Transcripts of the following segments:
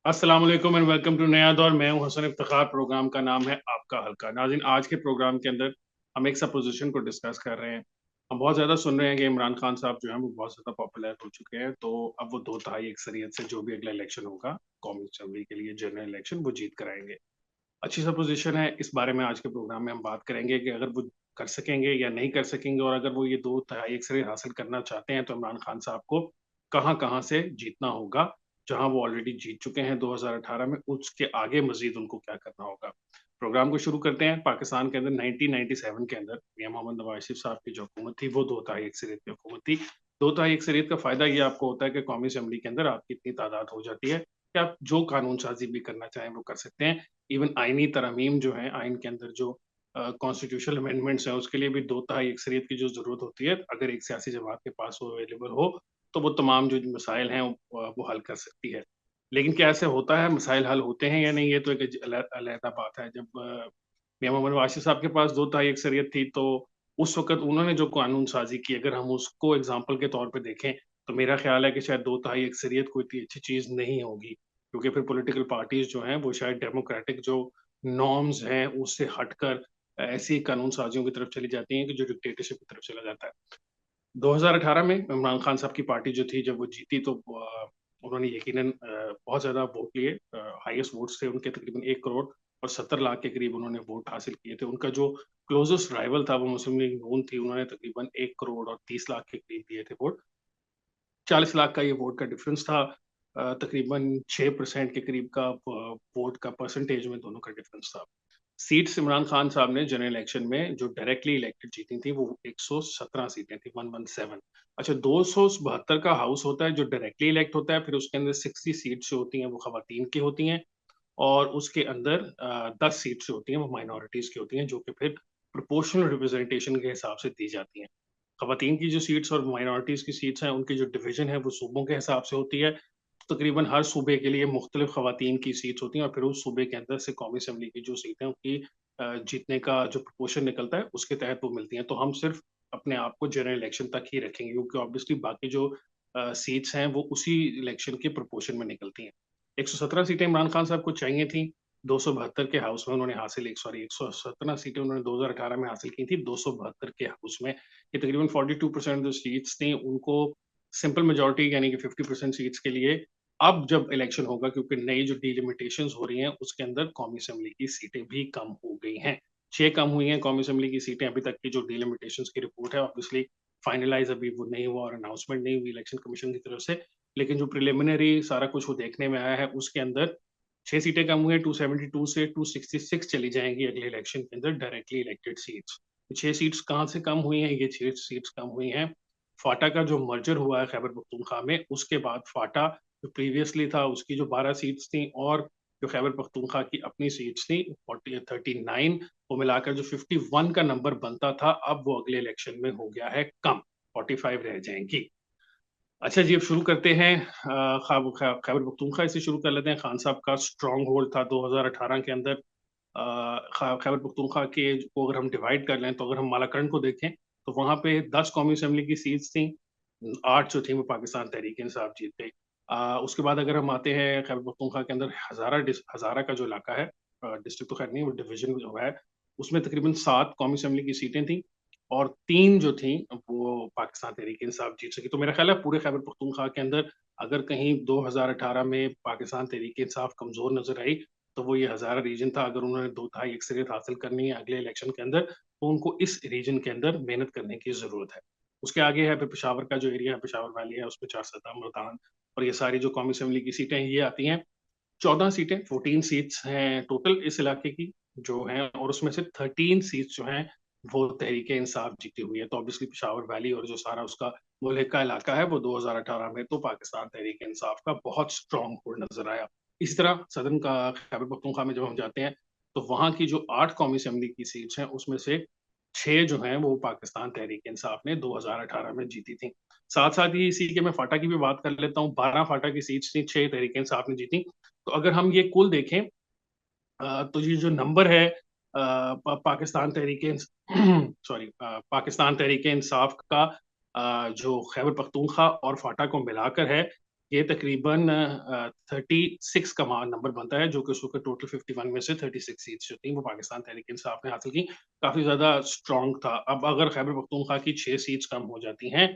अस्सलाम वालेकुम and welcome to नया दौर। मैं हूं हसन इफ्तिखार। प्रोग्राम का नाम है आपका हल्का। नाज़रीन, आज के प्रोग्राम के अंदर हम एक सपोजिशन को डिस्कस कर रहे हैं। हम बहुत ज़्यादा सुन रहे हैं कि इमरान खान साहब जो हैं वो बहुत ज़्यादा पॉपुलर हो चुके हैं, तो अब वो दो तिहाई अक्सरियत से जो भी अगला इलेक्शन होगा कौमी असम्बली के लिए जनरल इलेक्शन वो जीत कर आएंगे। अच्छी सपोजिशन है। इस बारे में आज के प्रोग्राम में हम बात करेंगे कि अगर वो कर सकेंगे या नहीं कर सकेंगे, और अगर वो ये दो तिहाई अक्सरियत हासिल करना चाहते हैं तो इमरान खान साहब को कहाँ कहाँ से जीतना होगा। जहां वो ऑलरेडी जीत चुके हैं 2018 में, उसके आगे मजीद उनको क्या करना होगा। प्रोग्राम को शुरू करते हैं। पाकिस्तान के अंदर 1997 के अंदर मियां मोहम्मद नवाज शरीफ साहब की जो हुकूमत थी वो दो तिहाई अक्सरियत की हुकूमत थी। दो तिहाई अक्सरियत का फायदा ये आपको होता है कि कौमी असम्बली के अंदर आपकी इतनी तादाद हो जाती है कि आप जो कानून साजी भी करना चाहें वो कर सकते हैं। इवन आईनी तरमीम जो है, आइन के अंदर जो कॉन्स्टिट्यूशनल अमेंडमेंट्स हैं, उसके लिए भी दो तिहाई अक्सरियत की जो जरूरत होती है, अगर एक सियासी जमात के पास वो अवेलेबल हो तो वो तमाम जो मसाइल हैं वो हल कर सकती है। लेकिन क्या ऐसे होता है, मसाइल हल होते हैं या नहीं, ये तो एक अलहदा बात है। जब मियां मोहम्मद वाशिद साहब के पास दो तिहाई अक्सरियत थी, तो उस वक्त उन्होंने जो कानून साजी की, अगर हम उसको एग्जाम्पल के तौर पर देखें तो मेरा ख्याल है कि शायद दो तिहाई अक्सरियत कोई इतनी अच्छी चीज नहीं होगी, क्योंकि फिर पॉलिटिकल पार्टीज जो हैं वो शायद डेमोक्रेटिक जो नॉर्म्स हैं उससे हटकर ऐसी कानून साजियों की तरफ चली जाती हैं कि जो डिक्टेटरशिप की तरफ चला जाता है। 2018 में इमरान खान साहब की पार्टी जो थी, जब वो जीती तो उन्होंने यकीनन बहुत ज़्यादा वोट लिए। हाईएस्ट वोट्स थे उनके, तकरीबन 1 करोड़ और 70 लाख के करीब उन्होंने वोट हासिल किए थे। उनका जो क्लोजेस्ट राइवल था वो मुस्लिम लीग नून थी, उन्होंने तकरीबन 1 करोड़ और 30 लाख के करीब दिए थे वोट। 40 लाख का ये वोट का डिफरेंस था। तकरीबन 6% के करीब का वोट का परसेंटेज में दोनों का डिफरेंस था। सीट्स इमरान खान साहब ने जनरल इलेक्शन में जो डायरेक्टली इलेक्टेड जीती थी वो 117 सीटें थी, 117। अच्छा, 272 का हाउस होता है जो डायरेक्टली इलेक्ट होता है, फिर उसके अंदर 60 सीट्स जो होती हैं वो खवातीन की होती हैं, और उसके अंदर 10 सीट्स जो होती हैं वो माइनॉरिटीज की होती हैं, जो कि फिर प्रोपोर्शनल रिप्रेजेंटेशन के हिसाब से दी जाती हैं। खवातीन की जो सीट्स और माइनॉरिटीज की सीट्स हैं, उनकी जो डिवीजन है वो सूबों के हिसाब से होती है। तो तकरीबन हर सूबे के लिए मुख्तलिफ खवातीन की सीट्स होती हैं, और फिर उस सूबे के अंदर से कौमी असम्बली की जो सीटें उनकी जीतने का जो प्रोपोर्शन निकलता है उसके तहत वो मिलती हैं। तो हम सिर्फ अपने आप को जनरल इलेक्शन तक ही रखेंगे, क्योंकि ऑब्वियसली बाकी जो सीट्स हैं वो उसी इलेक्शन के प्रोपोर्शन में निकलती हैं। 117 सीटें इमरान खान साहब को चाहिए थी। 272 के हाउस में उन्होंने हासिल, एक सॉरी 117 सीटें उन्होंने 2018 में हासिल की थी, 272 के हाउस में। ये तकरीबन 42% जो सीट्स थी उनको सिंपल मेजोरिटी यानी कि 50% सीट्स के लिए अब जब इलेक्शन होगा, क्योंकि नई जो डिलिमिटेशंस हो रही हैं उसके अंदर कौमी असेंबली की सीटें भी कम हो गई हैं। 6 कम हुई हैं कौमी असेंबली की सीटें। अभी तक की जो डिलिमिटेशंस की रिपोर्ट है, ऑब्वियसली फाइनलाइज अभी वो नहीं हुआ और अनाउंसमेंट नहीं हुई इलेक्शन कमीशन की तरफ से, लेकिन जो प्रिलिमिनरी सारा कुछ वो देखने में आया है उसके अंदर 6 सीटें कम हुई हैं। 272 से 266 चली जाएंगी अगले इलेक्शन के अंदर डायरेक्टली इलेक्टेड सीट्स। 6 सीट्स कहाँ से कम हुई हैं? ये 6 सीट्स कम हुई हैं फाटा का जो मर्जर हुआ है खैबर पख्तूनख्वा में, उसके बाद फाटा जो प्रीवियसली था उसकी जो 12 सीट्स थी, और जो खैबर पख्तूनख्वा की अपनी सीट्स थी 39, वो मिलाकर जो 51 का नंबर बनता था, अब वो अगले इलेक्शन में हो गया है कम, 45 रह जाएंगी। अच्छा जी, अब शुरू करते हैं। खैबर पख्तूनख्वा से शुरू कर लेते हैं। खान साहब का स्ट्रॉन्ग होल्ड था 2018 के अंदर। खैबर पख्तूनख्वा के को अगर हम डिवाइड कर लें, तो अगर हम मालाकंड को देखें तो वहां पे 10 कौमी असेंबली की सीट्स थी, 8 जो थी वो पाकिस्तान तहरीक इंसाफ जीत गई। उसके बाद अगर हम आते हैं खैबर पख्तूनख्वा के अंदर, हजारा का जो इलाका है, डिस्ट्रिक्ट तो खैर नहीं, वो डिवीजन जो है, उसमें तकरीबन 7 कौमी असेंबली की सीटें थी, और 3 जो थी वो पाकिस्तान तहरीक इंसाफ जीत सकी। तो मेरा ख्याल है पूरे खैबर पख्तूनख्वा के अंदर अगर कहीं 2018 में पाकिस्तान तहरीक इंसाफ कमजोर नजर आई, तो वो ये हजारा रीजन था। अगर उन्होंने दो तिहाई अक्सरियत हासिल करनी है अगले इलेक्शन के अंदर, तो उनको इस रीजन के अंदर मेहनत करने की जरूरत है। उसके आगे है फिर पेशावर का जो एरिया है, पेशावर वैली है, उसमें चारसदा, मुल्तान और ये सारी जो कौमी असेंबली की सीटें हैं ये आती हैं। 14 सीटें, 14 सीट्स हैं टोटल इस इलाके की जो हैं, और उसमें से 13 सीट्स जो हैं वो तहरीक इंसाफ जीती हुई है। तो ऑब्वियसली पेशावर वैली और जो सारा उसका मुल्क का इलाका है वो 2018 में तो पाकिस्तान तहरीक इंसाफ का बहुत स्ट्रॉन्ग होल्ड नजर आया। इसी तरह सदन का खैबर पख्तूनख्वा में जब हम जाते हैं, तो वहां की जो 8 कौमी असेंबली की सीट्स हैं उसमें से 6 जो हैं वो पाकिस्तान तहरीक इंसाफ ने 2018 में जीती थी। साथ साथ ही इसी के मैं फाटा की भी बात कर लेता हूँ। 12 फाटा की सीट्स थी, 6 तहरीक इंसाफ ने जीती। तो अगर हम ये कुल देखें, तो ये जो नंबर है पाकिस्तान तहरीक सॉरी पाकिस्तान तहरीक इंसाफ का, जो खैबर पख्तूनख्वा और फाटा को मिलाकर है, ये तकरीबन 36 का नंबर बनता है, जो कि उसके टोटल 51 में से 36 सीट्स जो थी वो पाकिस्तान तहरीक इंसाफ ने हासिल की। काफी ज्यादा स्ट्रॉन्ग था। अब अगर खैबर पख्तूनख्वा की 6 सीट्स कम हो जाती हैं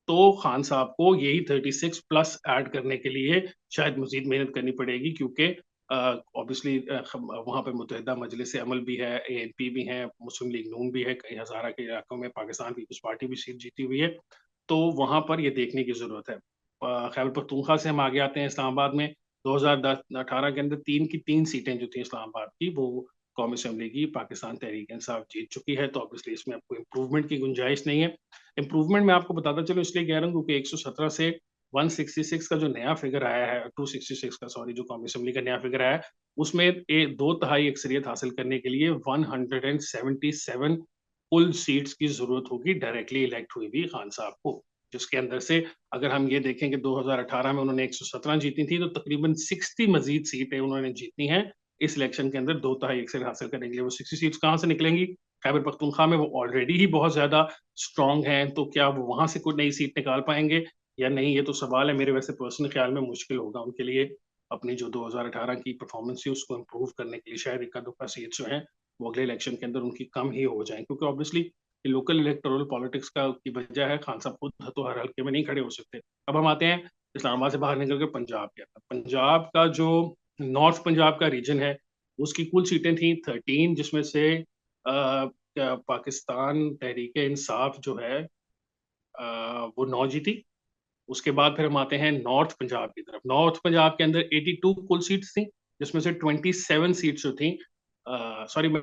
तो खान साहब को यही 36 प्लस ऐड करने के लिए शायद मजीद मेहनत करनी पड़ेगी, क्योंकि ऑब्वियसली वहां पर मुत्तहिदा मजलिस अमल भी है, ANP भी है, मुस्लिम लीग नून भी है, कई हज़ारा के इलाकों में पाकिस्तान पीपल्स पार्टी भी सीट जीती हुई है। तो वहां पर ये देखने की जरूरत है। खैबर पख्तूनख्वा से हम आगे आते हैं इस्लामाबाद में। 2018 के अंदर 3 की 3 सीटें जो थी इस्लामाबाद की, वो कौमी असम्बली की पाकिस्तान तहरीक इंसाफ जीत चुकी है। तो ऑब्वियसली इसमें आपको इम्प्रूवमेंट की गुंजाइश नहीं है। इम्प्रूवमेंट मैं आपको बताता चलूं इसलिए कह रहा हूँ क्योंकि 117 से 166 का जो नया फिगर आया है, 266 का सॉरी, जो कौमी असम्बली का नया फिगर आया है, उसमें 2/3 अक्सरियत हासिल करने के लिए 177 फुल सीट्स की जरूरत होगी डायरेक्टली इलेक्ट हुई भी खान साहब को। जिसके अंदर से अगर हम ये देखें कि 2018 में उन्होंने 117 जीती थी, तो तकरीबन 60 मजीद सीटें उन्होंने जीतनी है इस इलेक्शन के अंदर 2/3 अक्सरियत हासिल करने के लिए। वो 60 सीट्स कहाँ से निकलेंगी? खैबर पख्तूनख्वा में वो ऑलरेडी ही बहुत ज्यादा स्ट्रांग हैं, तो क्या वो वहां से कोई नई सीट निकाल पाएंगे या नहीं, ये तो सवाल है। मेरे वैसे पर्सनल ख्याल में मुश्किल होगा उनके लिए अपनी जो 2018 की परफॉर्मेंस है उसको इम्प्रूव करने के लिए। शायद इक्का दुक्का सीट जो है वो अगले इलेक्शन के अंदर उनकी कम ही हो जाए, क्योंकि ऑब्वियसली लोकल इलेक्टोरल पॉलिटिक्स का की वजह है, खान साहब खुद तो हर हल्के में नहीं खड़े हो सकते। अब हम आते हैं इस्लामाबाद से बाहर निकल कर पंजाब के अंदर। पंजाब का जो नॉर्थ पंजाब का रीजन है, उसकी कुल सीटें थी 13, जिसमें से पाकिस्तान तहरीक इंसाफ जो है वो 9 जीती। उसके बाद फिर हम आते हैं नॉर्थ पंजाब की तरफ। नॉर्थ पंजाब के अंदर 82 कुल सीट्स थी, जिसमें से 27 सीट्स जो थी, सॉरी मैं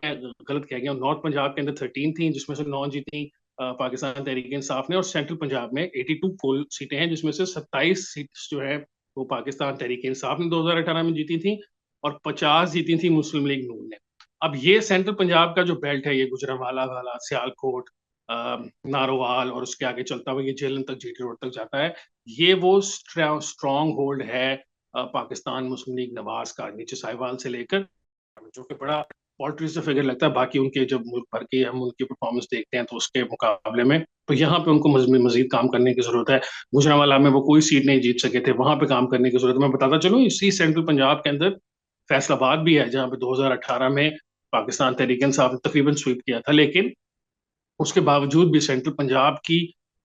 गलत कह गया, नॉर्थ पंजाब के अंदर 13 थी जिसमें से 9 जीती पाकिस्तान तहरीक इंसाफ ने। और सेंट्रल पंजाब में 82 कुल सीटें हैं, जिसमें से 27 सीट्स जो है वो पाकिस्तान तहरीक इंसाफ ने 2018 में जीती थी, और 50 जीती थी मुस्लिम लीग नून ने। अब ये सेंट्रल पंजाब का जो बेल्ट है, ये गुजरांवाला वाला, सियालकोट, नारोवाल और उसके आगे चलता हुआ ये जेलन तक, GT रोड तक जाता है। ये वो स्ट्रॉन्ग होल्ड है पाकिस्तान मुस्लिम लीग नवाज का, नीचे साहिवाल से लेकर, जो कि बड़ा पॉलिटिक्स से फिगर लगता है बाकी उनके जब मुल्क भर के हम उनकी परफॉर्मेंस देखते हैं तो उसके मुकाबले में। तो यहाँ पे उनको मजीद काम करने की जरूरत है। गुजरांवाला में वो कोई सीट नहीं जीत सके थे, वहां पे काम करने की जरूरत है। मैं बताता चलूँ, इसी सेंट्रल पंजाब के अंदर फैसलाबाद भी है, जहाँ पे 2018 में पाकिस्तान तहरीक इंसाफ ने तकरीबन स्वीप किया था, लेकिन उसके बावजूद भी सेंट्रल पंजाब की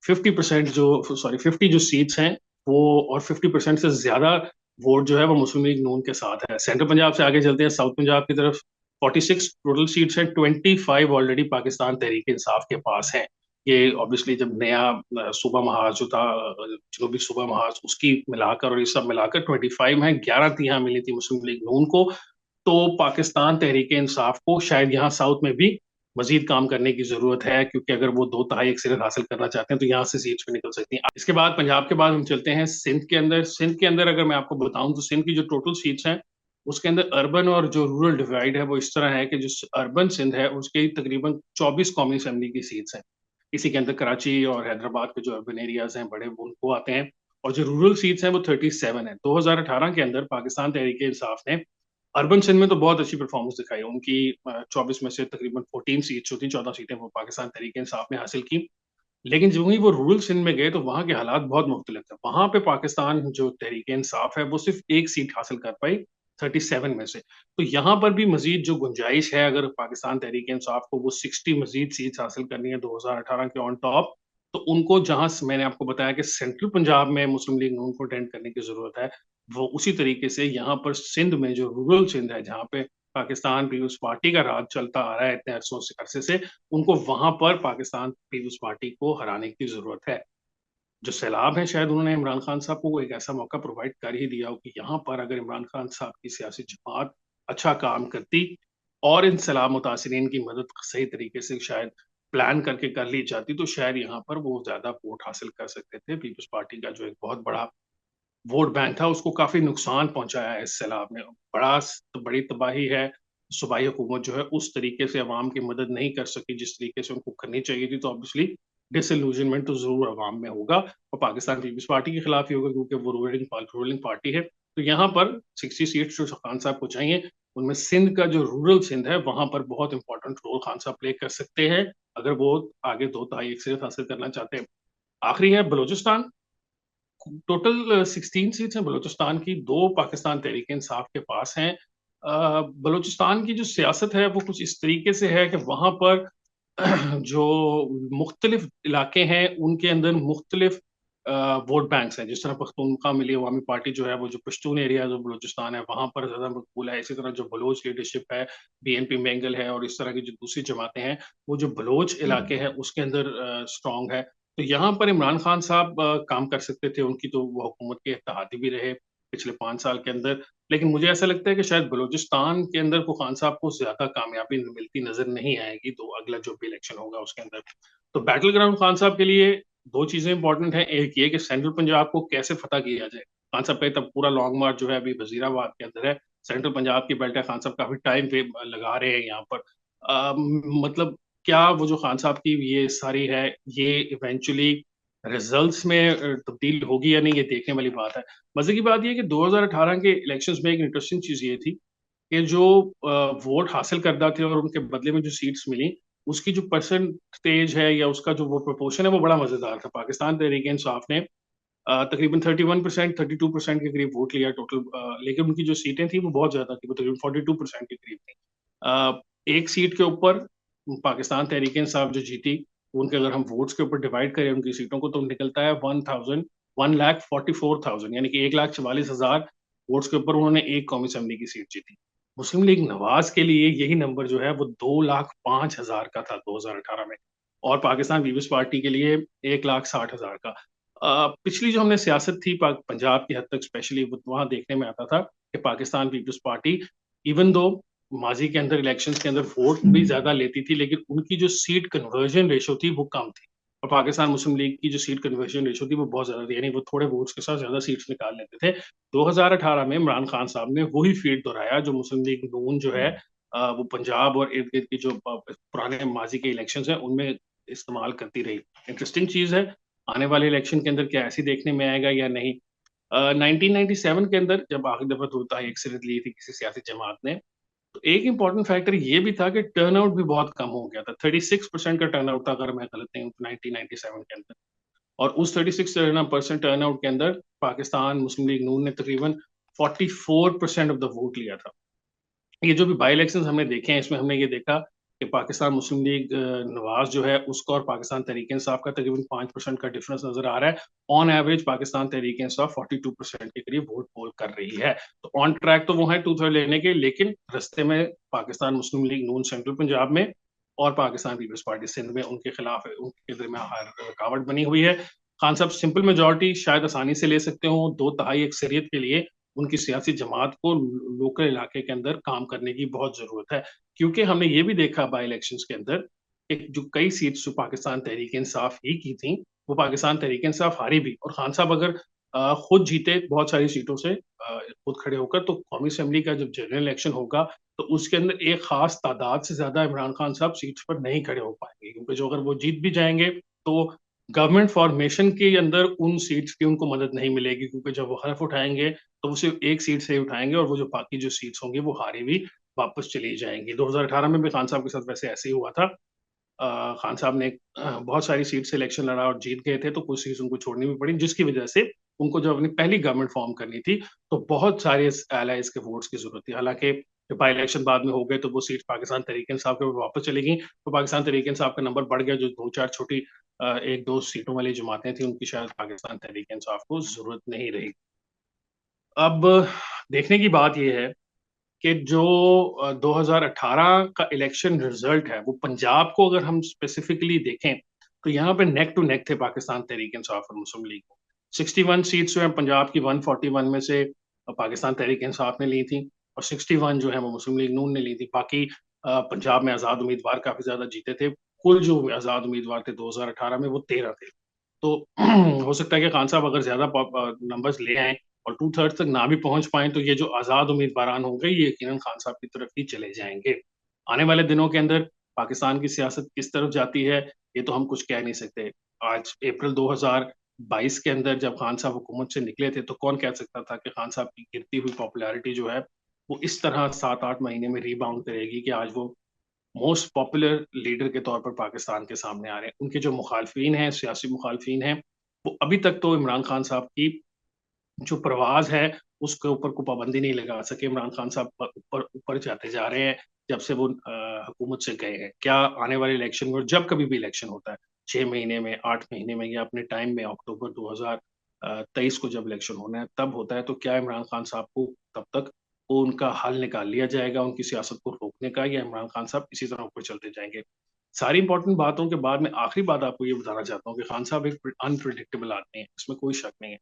50% जो सॉरी 50 जो सीट्स हैं वो, और 50% से ज्यादा वोट जो है वो मुस्लिम लीग नून के साथ है। सेंट्रल पंजाब से आगे चलते हैं साउथ पंजाब की तरफ। 46 टोटल सीट्स हैं, 25 ऑलरेडी पाकिस्तान तहरीक इंसाफ के पास हैं। ये ऑब्वियसली जब नया सूबा महाज जो था, जनूबी सूबा महाज, उसकी मिलाकर और ये सब मिलाकर 25 है। 11 थी यहाँ मिली थी मुस्लिम लीग नून को। तो पाकिस्तान तहरीक इंसाफ को शायद यहाँ साउथ में भी मजीद काम करने की जरूरत है, क्योंकि अगर वो 2/3 अक्सरियत हासिल करना चाहते हैं तो यहाँ से सीट्स भी निकल सकती हैं। इसके बाद पंजाब के बाद हम चलते हैं सिंध के अंदर। सिंध के अंदर अगर मैं आपको बताऊं तो सिंध की जो टोटल सीट्स हैं उसके अंदर अर्बन और जो रूरल डिवाइड है वो इस तरह है कि जो अर्बन सिंध है उसके तकरीबन 24 कौमी असम्बली की सीट्स हैं। इसी के अंदर कराची और हैदराबाद के जो अर्बन एरियाज हैं बड़े, उनको आते हैं। और जो रूरल सीट्स हैं वो 37 है। 2018 के अंदर पाकिस्तान तहरीक इंसाफ ने अर्बन सिंध में तो बहुत अच्छी परफॉर्मेंस दिखाई। उनकी 24 में से तकरीबन 14 सीट्स जो थी, 14 सीटें वो पाकिस्तान तहरीक इंसाफ ने हासिल की। लेकिन जब ही वो रूरल सिंध में गए तो वहां के हालात बहुत मुख्तलिफ थे। वहां पे पाकिस्तान जो तहरीक इंसाफ है वो सिर्फ एक सीट हासिल कर पाई 37 में से। तो यहाँ पर भी मजीद जो गुंजाइश है, अगर पाकिस्तान तहरीक इंसाफ को वो 60 मजीद सीट हासिल करनी है 2018 के ऑन टॉप, तो उनको जहां मैंने आपको बताया कि सेंट्रल पंजाब में मुस्लिम लीग नून को अटेंड करने की जरूरत है, वो उसी तरीके से यहाँ पर सिंध में जो रूरल सिंध है, जहाँ पे पाकिस्तान पीपल्स पार्टी का राज चलता आ रहा है इतने अरसे से, उनको वहां पर पाकिस्तान पीपल्स पार्टी को हराने की जरूरत है। जो सैलाब है, शायद उन्होंने इमरान खान साहब को एक ऐसा मौका प्रोवाइड कर ही दिया हो कि यहाँ पर अगर इमरान खान साहब की सियासी जमात अच्छा काम करती और इन सैलाब मुतासरीन की मदद सही तरीके से शायद प्लान करके कर ली जाती, तो शायद यहाँ पर वो ज्यादा वोट हासिल कर सकते थे। पीपल्स पार्टी का जो एक बहुत बड़ा वोट बैंक था उसको काफी नुकसान पहुंचाया है इस सैलाब ने। बड़ी तबाही है। सूबाई हुकूमत जो है उस तरीके से अवाम की मदद नहीं कर सकी जिस तरीके से उनको करनी चाहिए थी। तो ऑब्वियसली डिसइल्यूजनमेंट तो जरूर अवाम में होगा, और पाकिस्तान पीपल्स पार्टी के खिलाफ ही होगा, क्योंकि वो रूलिंग पार्टी है। तो यहाँ पर 60 सीट्स जो खान साहब को चाहिए, उनमें सिंध का जो रूरल सिंध है वहां पर बहुत इंपॉर्टेंट रोल खान साहब प्ले कर सकते हैं, अगर वो आगे 2/3 अक्सरियत हासिल करना चाहते हैं। आखिरी है बलूचिस्तान। टोटल 16 सीट्स हैं बलूचिस्तान की, 2 पाकिस्तान तहरीक इंसाफ के पास हैं। बलूचिस्तान की जो सियासत है वो कुछ इस तरीके से है कि वहाँ पर जो मुख्तलिफ इलाके हैं उनके अंदर मुख्तलिफ वोट बैंक्स हैं। जिस तरह पख्तूनख्वा मिली अवामी पार्टी जो है वो जो पश्तून एरिया जो बलूचिस्तान है वहाँ पर ज़्यादा मकबूल है। इसी तरह जो बलोच लीडरशिप है, बीएनपी मेंगल है और इस तरह की जो दूसरी जमातें हैं, वो जो बलोच इलाके हैं उसके अंदर स्ट्रॉन्ग है। तो यहाँ पर इमरान खान साहब काम कर सकते थे, उनकी तो वो हुकूमत के इत्तेहादी भी रहे पिछले 5 साल के अंदर। लेकिन मुझे ऐसा लगता है कि शायद बलूचिस्तान के अंदर को खान साहब को ज़्यादा कामयाबी मिलती नज़र नहीं आएगी, तो अगला जो भी इलेक्शन होगा उसके अंदर। तो बैटल ग्राउंड खान साहब के लिए 2 चीज़ें इम्पोर्टेंट हैं, एक ये कि सेंट्रल पंजाब को कैसे फतह किया जाए। खान साहब का तब पूरा लॉन्ग मार्च जो है अभी वज़ीराबाद के अंदर है, सेंट्रल पंजाब की बेल्ट है, खान साहब काफ़ी टाइम पे लगा रहे हैं यहाँ पर। मतलब क्या वो जो खान साहब की ये सारी है, ये इवेंचुअली रिजल्ट्स में तब्दील होगी या नहीं, ये देखने वाली बात है। मज़े की बात ये है कि 2018 के इलेक्शंस में एक इंटरेस्टिंग चीज़ ये थी कि जो वोट हासिल करदा थे और उनके बदले में जो सीट्स मिली, उसकी जो परसेंटेज है या उसका जो वो प्रोपोर्शन है, वो बड़ा मज़ेदार था। पाकिस्तान तहरीक-ए-इंसाफ ने तकरीबन 31%, 32% के करीब वोट लिया टोटल, लेकिन उनकी जो सीटें थी, वो बहुत ज़्यादा थी, वो तकरीबन 42% के करीब थी। एक सीट के ऊपर पाकिस्तान तहरीक-ए-इंसाफ जो जीती, उनके अगर हम वोट्स के ऊपर डिवाइड करें उनकी सीटों को, तो निकलता है 1,44,000 यानी कि 1,44,000 वोट्स के ऊपर उन्होंने एक कौमी असेंबली की सीट जीती। मुस्लिम लीग नवाज़ के लिए यही नंबर जो है वो 2,05,000 का था 2018 में, और पाकिस्तान पीपल्स पार्टी के लिए 1,60,000 का। पिछली जो हमने सियासत थी पंजाब की हद तक स्पेशली, वो वहाँ देखने में आता था कि Pakistan peoples party even though माजी के अंदर इलेक्शंस के अंदर वोट भी ज्यादा लेती थी, लेकिन उनकी जो सीट कन्वर्जन रेशो थी वो कम थी। और पाकिस्तान मुस्लिम लीग की जो सीट कन्वर्जन रेशो थी वो बहुत ज्यादा थी, यानी वो थोड़े वोट्स के साथ ज्यादा सीट्स निकाल लेते थे। 2018 में इमरान खान साहब ने वही फीट दोहराया जो मुस्लिम लीग नून जो है वो पंजाब और इर्द गिर्द की जो पुराने माजी के इलेक्शन है उनमें इस्तेमाल करती रही। इंटरेस्टिंग चीज है, आने वाले इलेक्शन के अंदर क्या ऐसी देखने में आएगा या नहीं। 1997 के अंदर जब आखिरी दफा धूलता एक सीरीज ली थी किसी सियासी जमात ने, तो एक इम्पोर्टेंट फैक्टर ये भी था कि टर्नआउट भी बहुत कम हो गया था। 36% का टर्नआउट था अगर मैं गलत नहीं हूँ 1997 के अंदर। और उस 36% टर्नआउट के अंदर पाकिस्तान मुस्लिम लीग नून ने तकरीबन 44% ऑफ द वोट लिया था। ये जो भी बाई इलेक्शंस हमने देखे हैं, इसमें हमने ये देखा कि पाकिस्तान मुस्लिम लीग नवाज़ जो है उसका और पाकिस्तान तहरीक-ए-इंसाफ का तकरीबन 5% का डिफरेंस नज़र आ रहा है। ऑन एवरेज पाकिस्तान तहरीक-ए-इंसाफ 42% के करीब वोट पोल कर रही है। तो ऑन ट्रैक तो वो है 2/3 लेने के, लेकिन रास्ते में पाकिस्तान मुस्लिम लीग नून सेंट्रल पंजाब में और पाकिस्तान पीपल्स पार्टी सिंध में उनके खिलाफ उनके दरमियान रुकावट बनी हुई है। खान साहब सिंपल मेजॉरिटी शायद आसानी से ले सकते हों, 2/3 अक्सरियत के लिए उनकी सियासी जमात को लोकल इलाके के अंदर काम करने की बहुत ज़रूरत है। क्योंकि हमने ये भी देखा बाई इलेक्शंस के अंदर कि जो कई सीट्स जो पाकिस्तान तहरीक-ए-इंसाफ ही की थी, वो पाकिस्तान तहरीक-ए-इंसाफ हारी भी। और खान साहब अगर खुद जीते बहुत सारी सीटों से खुद खड़े होकर, तो कौमी असेंबली का जब जनरल इलेक्शन होगा, तो उसके अंदर एक खास तादाद से ज़्यादा इमरान खान साहब सीट्स पर नहीं खड़े हो पाएँगे, क्योंकि जो अगर वो जीत भी जाएँगे, तो गवर्नमेंट फॉर्मेशन के अंदर उन सीट्स की उनको मदद नहीं मिलेगी, क्योंकि जब वो हलफ उठाएँगे तो वो सिर्फ एक सीट से ही उठाएँगे और वो जो बाकी जो सीट्स होंगी वो हारी हुई वापस चली जाएँगी। 2018 में भी खान साहब के साथ वैसे ऐसे ही हुआ था। खान साहब ने बहुत सारी सीट से इलेक्शन लड़ा और जीत गए थे, तो कुछ सीट्स उनको छोड़नी भी पड़ी, जिसकी वजह से उनको जब अपनी पहली गवर्नमेंट फॉर्म करनी थी, तो बहुत सारे एलाइज़ के वोट्स की ज़रूरत थी। हालाँकि जब बाय इलेक्शन बाद में हो गए, तो वो सीट पाकिस्तान तहरीक-ए-इंसाफ के ऊपर वापस चली गईं, तो पाकिस्तान तहरीक-ए-इंसाफ का नंबर बढ़ गया, जो 2-4 छोटी 1-2 सीटों वाली जमातें थी, उनकी शायद पाकिस्तान तहरीक-ए-इंसाफ को ज़रूरत नहीं रही। अब देखने की बात ये है कि जो 2018 का इलेक्शन रिजल्ट है, वो पंजाब को अगर हम स्पेसिफिकली देखें, तो यहाँ पे नेक टू नेक थे पाकिस्तान तहरीक-ए-इंसाफ और मुस्लिम लीग को। 61 सीट्स जो हैं पंजाब की 141 में से पाकिस्तान तहरीक-ए-इंसाफ ने ली थी और 61 जो है वो मुस्लिम लीग नून ने ली थी। बाकी पंजाब में आज़ाद उम्मीदवार काफ़ी ज़्यादा जीते थे। कुल जो आज़ाद उम्मीदवार थे 2018 में वो 13 थे। तो हो सकता है कि खान साहब अगर ज़्यादा नंबर्स ले आएँ और 2/3 तक ना भी पहुँच पाएँ, तो ये जो आज़ाद उम्मीदवारान होंगे, ये यकीनन खान साहब की तरफ ही चले जाएँगे। आने वाले दिनों के अंदर पाकिस्तान की सियासत किस तरफ जाती है, ये तो हम कुछ कह नहीं सकते। आज अप्रैल 2022 के अंदर जब खान साहब हुकूमत से निकले थे, तो कौन कह सकता था कि खान साहब की गिरती हुई पॉपुलैरिटी जो है, वो इस तरह 7-8 महीने में रिबाउंड करेगी कि आज वो मोस्ट पॉपुलर लीडर के तौर पर पाकिस्तान के सामने आ रहे हैं। उनके जो मुखालफिन हैं, सियासी मुखालफिन हैं, वो अभी तक तो इमरान खान साहब की जो प्रवास है, उसके ऊपर कोई पाबंदी नहीं लगा सके। इमरान खान साहब ऊपर ऊपर जाते जा रहे हैं, जब से वो हुकूमत से गए हैं। क्या आने वाले इलेक्शन में, और जब कभी भी इलेक्शन होता है, 6 महीने में, 8 महीने में या अपने टाइम में, अक्टूबर 2023 को जब इलेक्शन होना है, तब होता है, तो क्या इमरान खान साहब को तब तक वो उनका हल निकाल लिया जाएगा, उनकी सियासत को रोकने का, या इमरान खान साहब इसी तरह ऊपर चलते जाएँगे? सारी इंपॉर्टेंट बातों के बाद में आखिरी बात आपको ये बताना चाहता हूँ कि खान साहब एक अनप्रेडिक्टेबल आदमी हैं, इसमें कोई शक नहीं है।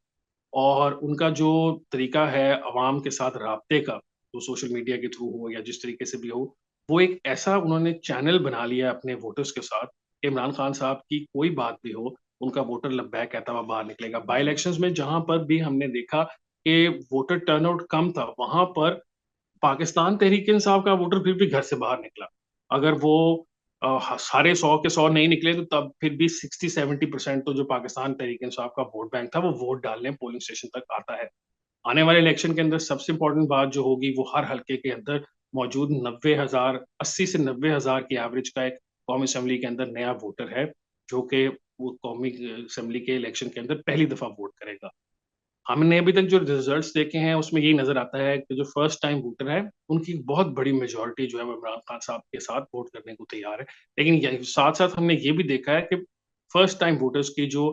और उनका जो तरीका है अवाम के साथ राब्ते का, वो सोशल मीडिया के थ्रू हो या जिस तरीके से भी हो, वो एक ऐसा उन्होंने चैनल बना लिया है अपने वोटर्स के साथ, कि इमरान खान साहब की कोई बात भी हो, उनका वोटर लब्बैक कहता हुआ बाहर निकलेगा। बाय इलेक्शंस में जहाँ पर भी हमने देखा कि वोटर टर्नआउट कम था, वहाँ पर पाकिस्तान तहरीक-ए-इंसाफ का वोटर फिर भी घर से बाहर निकला। अगर वो सारे 100 के 100 नहीं निकले, तो तब फिर भी 60-70% तो जो पाकिस्तान तहरीक-ए-इंसाफ का वोट बैंक था, वो वोट डालने पोलिंग स्टेशन तक आता है। आने वाले इलेक्शन के अंदर सबसे इम्पोर्टेंट बात जो होगी, वो हर हलके के अंदर मौजूद 90,000, 80 से 90,000 की एवरेज का एक कौमी असेंबली के अंदर नया वोटर है, जो कि वो कौमी असेंबली के इलेक्शन के अंदर पहली दफ़ा वोट करेगा। हमने अभी तक जो रिजल्ट्स देखे हैं, उसमें यही नज़र आता है कि जो फर्स्ट टाइम वोटर है, उनकी बहुत बड़ी मेजॉरिटी जो है वो इमरान खान साहब के साथ वोट करने को तैयार है। लेकिन य साथ-साथ हमने ये भी देखा है कि फर्स्ट टाइम वोटर्स की जो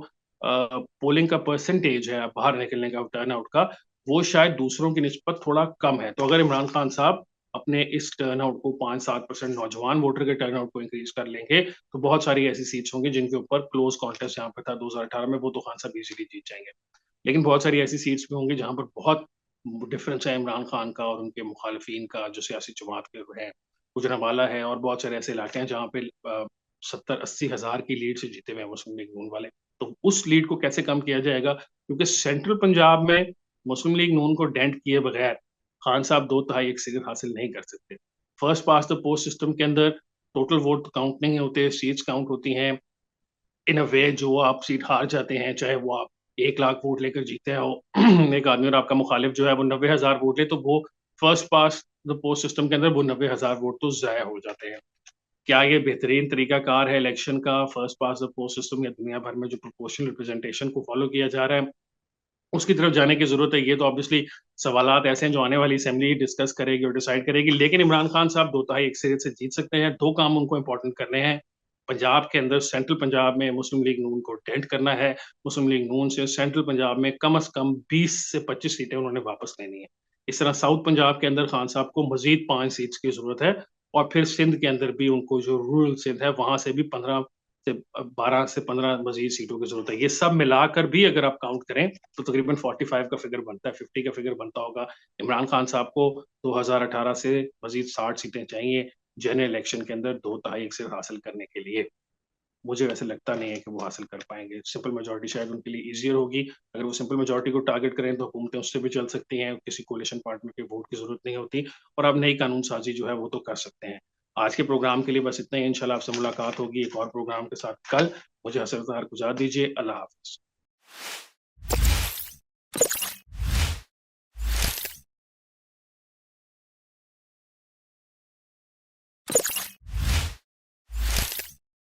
पोलिंग का परसेंटेज है बाहर निकलने का, टर्नआउट का, वो शायद दूसरों की निस्बत थोड़ा कम है। तो अगर इमरान खान साहब अपने इस टर्नआउट को 5-7% नौजवान वोटर के टर्नआउट को इंक्रीज़ कर लेंगे, तो बहुत सारी ऐसी सीट्स होंगी जिनके ऊपर क्लोज़ कॉन्टेस्ट जहाँ पे था 2018 में, वो तो खान साहब ईज़िली जीत जाएँगे। लेकिन बहुत सारी ऐसी सीट्स भी होंगी जहाँ पर बहुत डिफरेंस है इमरान खान का और उनके मुखालिफिन का, जो सियासी जमात के हैं। गुजरांवाला है और बहुत सारे ऐसे इलाके हैं जहाँ पे 70-80 हज़ार की लीड से जीते हुए हैं मुस्लिम लीग नून वाले। तो उस लीड को कैसे कम किया जाएगा? क्योंकि सेंट्रल पंजाब में मुस्लिम लीग नून को डेंट किए बगैर खान साहब 2 तिहाई अक्सरियत हासिल नहीं कर सकते। First past the post system के अंदर टोटल वोट काउंट नहीं होते, सीट्स काउंट होती हैं। इन अ वे जो आप सीट हार जाते हैं, चाहे वो आप 1 लाख वोट लेकर जीते हो एक आदमी, और आपका मुखालिफ जो है वो 90,000 वोट ले, तो वो first past the post system के अंदर वो 90,000 वोट तो ज़ाया हो जाते हैं। क्या ये बेहतरीन तरीक़ाकार है इलेक्शन का, first past the post system, या दुनिया भर में जो प्रोपोर्शनल रिप्रेजेंटेशन को फ़ॉलो किया जा रहा है, उसकी तरफ जाने की ज़रूरत है? ये तो ऑब्वियसली सवालात ऐसे हैं जो आने वाली असेंबली डिस्कस करेगी और डिसाइड करेगी। लेकिन इमरान खान साहब 2 तिहाई अक्सरियत से जीत सकते हैं। 2 काम उनको इम्पोर्टेंट करने हैं। पंजाब के अंदर सेंट्रल पंजाब में मुस्लिम लीग नून को डेंट करना है। मुस्लिम लीग नून से सेंट्रल पंजाब में कम से कम 20 से 25 सीटें उन्होंने वापस लेनी है। इस तरह साउथ पंजाब के अंदर खान साहब को मज़ीद 5 सीट्स की ज़रूरत है, और फिर सिंध के अंदर भी उनको, जो रूरल सिंध है, वहाँ से भी 15 से 12 से 15 मज़ीद सीटों की ज़रूरत है। ये सब मिलाकर भी अगर आप काउंट करें, तो तकरीबन 45 का फिगर बनता है, 50 का फिगर बनता होगा। इमरान खान साहब को 2018 से मज़ीद 60 सीटें चाहिए जनरल इलेक्शन के अंदर 2 तिहाई अक्सरियत हासिल करने के लिए। मुझे वैसे लगता नहीं है कि वो हासिल कर पाएँगे। सिंपल मेजॉरिटी शायद उनके लिए ईज़ियर होगी। अगर वो सिंपल मेजॉरिटी को टारगेट करें, तो हुकूमतें उससे भी चल सकती हैं, किसी कोलिशन पार्टनर के वोट की ज़रूरत नहीं होती, और अब नई कानून साज़ी जो है वो तो कर सकते हैं। आज के प्रोग्राम के लिए बस इतना ही। इंशाल्लाह आपसे मुलाकात होगी एक और प्रोग्राम के साथ कल। मुझे हसन इज़हार को इजाज़त दीजिए। अल्लाह हाफ़िज़।